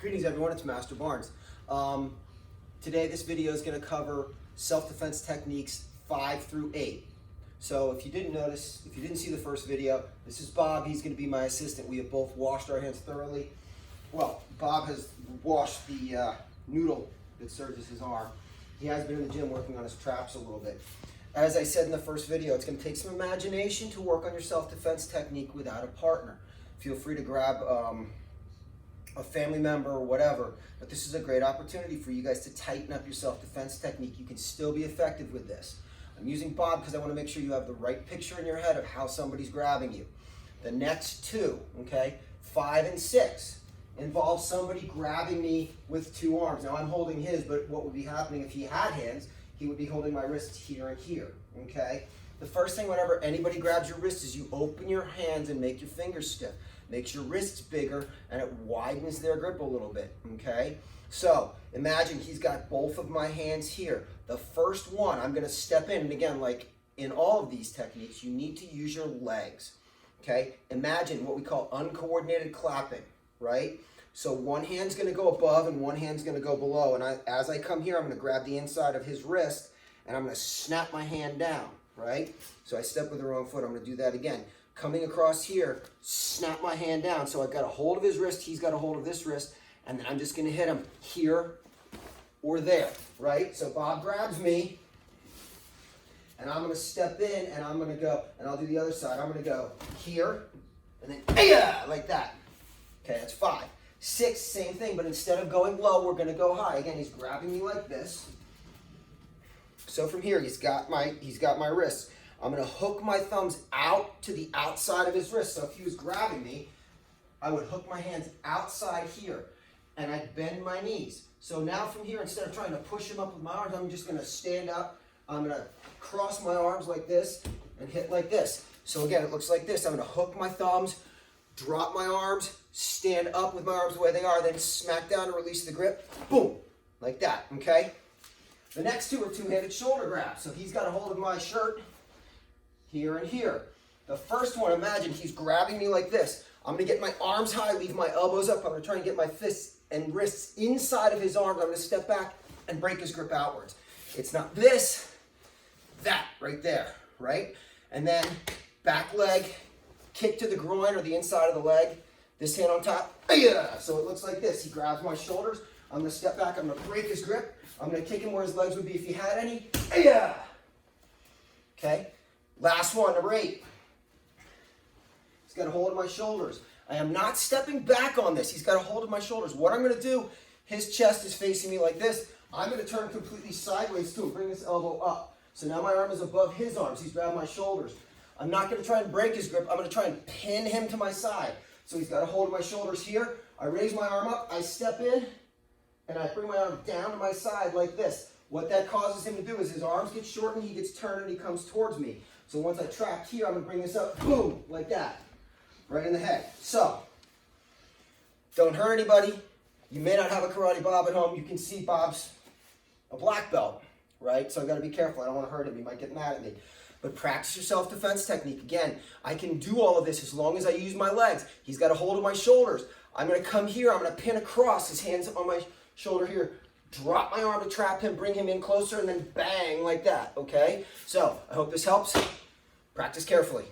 Greetings everyone, it's Master Barnes. Today this video is going to cover self-defense techniques 5 through 8. So if you didn't notice, if you didn't see the first video, this is Bob. He's going to be my assistant. We have both washed our hands thoroughly. Well, Bob has washed the noodle that serves as his arm. He has been in the gym working on his traps a little bit. As I said in the first video, it's going to take some imagination to work on your self-defense technique without a partner. Feel free to grab a family member or whatever, but this is a great opportunity for you guys to tighten up your self-defense technique. You can still be effective with this. I'm using Bob because I want to make sure you have the right picture in your head of how somebody's grabbing you. The next two, okay, 5 and 6, involve somebody grabbing me with 2 arms. Now I'm holding his, but what would be happening if he had hands, he would be holding my wrists here and here, okay? The first thing whenever anybody grabs your wrist is you open your hands and make your fingers stiff. Makes your wrists bigger and it widens their grip a little bit, okay? So imagine he's got both of my hands here. The first one, I'm gonna step in, and again, like in all of these techniques, you need to use your legs, okay? Imagine what we call uncoordinated clapping, right? So one hand's gonna go above and one hand's gonna go below, and as I come here, I'm gonna grab the inside of his wrist and I'm gonna snap my hand down, right? So I step with the wrong foot, I'm gonna do that again. Coming across here, snap my hand down. So I've got a hold of his wrist, he's got a hold of this wrist, and then I'm just gonna hit him here or there, right? So Bob grabs me, and I'm gonna step in, and I'm gonna go, and I'll do the other side. I'm gonna go here, and then, yeah, like that. Okay, that's 5. 6, same thing, but instead of going low, we're gonna go high. Again, he's grabbing me like this. So from here, he's got my wrists. I'm gonna hook my thumbs out to the outside of his wrist. So if he was grabbing me, I would hook my hands outside here and I'd bend my knees. So now from here, instead of trying to push him up with my arms, I'm just gonna stand up. I'm gonna cross my arms like this and hit like this. So again, it looks like this. I'm gonna hook my thumbs, drop my arms, stand up with my arms the way they are, then smack down to release the grip. Boom, like that, okay? The next two are two-handed shoulder grabs. So he's got a hold of my shirt, here and here. The first one, imagine he's grabbing me like this. I'm gonna get my arms high, leave my elbows up. I'm gonna try and get my fists and wrists inside of his arms. I'm gonna step back and break his grip outwards. It's not this, that right there, right? And then back leg, kick to the groin or the inside of the leg. This hand on top, yeah. So it looks like this. He grabs my shoulders. I'm gonna step back, I'm gonna break his grip. I'm gonna kick him where his legs would be if he had any, yeah. Okay? Last one, number 8. He's got a hold of my shoulders. I am not stepping back on this. He's got a hold of my shoulders. What I'm going to do, his chest is facing me like this. I'm going to turn completely sideways too, bring this elbow up. So now my arm is above his arms. He's grabbed my shoulders. I'm not going to try and break his grip. I'm going to try and pin him to my side. So he's got a hold of my shoulders here. I raise my arm up. I step in, and I bring my arm down to my side like this. What that causes him to do is his arms get shortened, he gets turned, and he comes towards me. So once I trap here, I'm going to bring this up, boom, like that, right in the head. So, don't hurt anybody. You may not have a Karate Bob at home. You can see Bob's a black belt, right? So I've got to be careful. I don't want to hurt him. He might get mad at me. But practice your self-defense technique. Again, I can do all of this as long as I use my legs. He's got a hold of my shoulders. I'm going to come here. I'm going to pin across. His hands on my shoulder here. Drop my arm to trap him, bring him in closer, and then bang like that, okay? So, I hope this helps. Practice carefully.